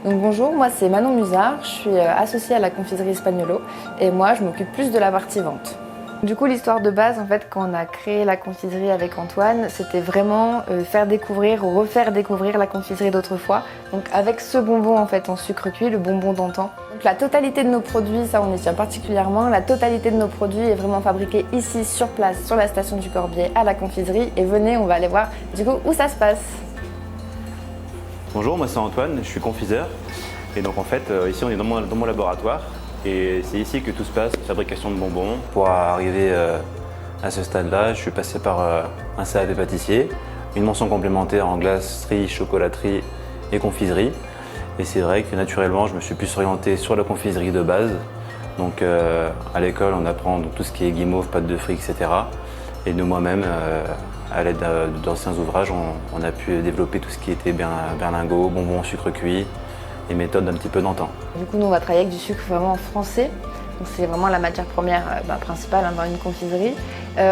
Donc bonjour, moi c'est Manon Musard, je suis associée à la confiserie Espagnolo et moi je m'occupe plus de la partie vente. Du coup l'histoire de base en fait quand on a créé la confiserie avec Antoine, c'était vraiment faire découvrir ou refaire découvrir la confiserie d'autrefois. Donc avec ce bonbon en fait en sucre cuit, le bonbon d'antan. Donc la totalité de nos produits, ça on y tient particulièrement, la totalité de nos produits est vraiment fabriquée ici sur place, sur la station du Corbier à la confiserie et venez on va aller voir du coup où ça se passe. Bonjour, moi c'est Antoine, je suis confiseur et donc en fait ici on est dans mon laboratoire et c'est ici que tout se passe, fabrication de bonbons. Pour arriver à ce stade-là, je suis passé par un CAP pâtissier, une mention complémentaire en glacerie, chocolaterie et confiserie. Et c'est vrai que naturellement je me suis plus orienté sur la confiserie de base. Donc à l'école on apprend donc, tout ce qui est guimauve, pâte de fruits, etc. Et de moi-même, à l'aide d'anciens ouvrages, on a pu développer tout ce qui était berlingot, bonbons, sucre cuit et méthodes un petit peu d'antan. Du coup, nous, on va travailler avec du sucre vraiment français. C'est vraiment la matière première principale dans une confiserie.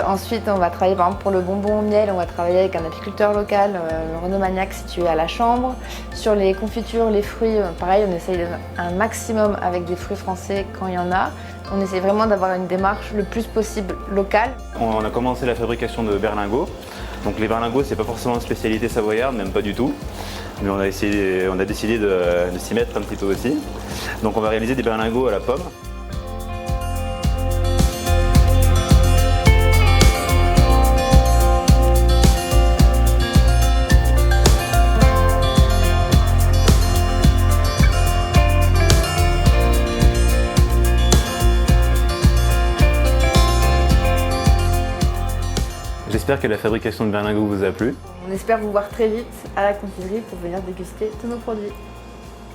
Ensuite, on va travailler par exemple pour le bonbon au miel, on va travailler avec un apiculteur local, le Renaud Magnac situé à la Chambre. Sur les confitures, les fruits, pareil, on essaye un maximum avec des fruits français quand il y en a. On essaie vraiment d'avoir une démarche le plus possible locale. On a commencé la fabrication de berlingots. Donc les berlingots, c'est pas forcément une spécialité savoyarde, même pas du tout. Mais on a décidé de s'y mettre un petit peu aussi. Donc on va réaliser des berlingots à la pomme. J'espère que la fabrication de berlingots vous a plu. On espère vous voir très vite à la confiserie pour venir déguster tous nos produits.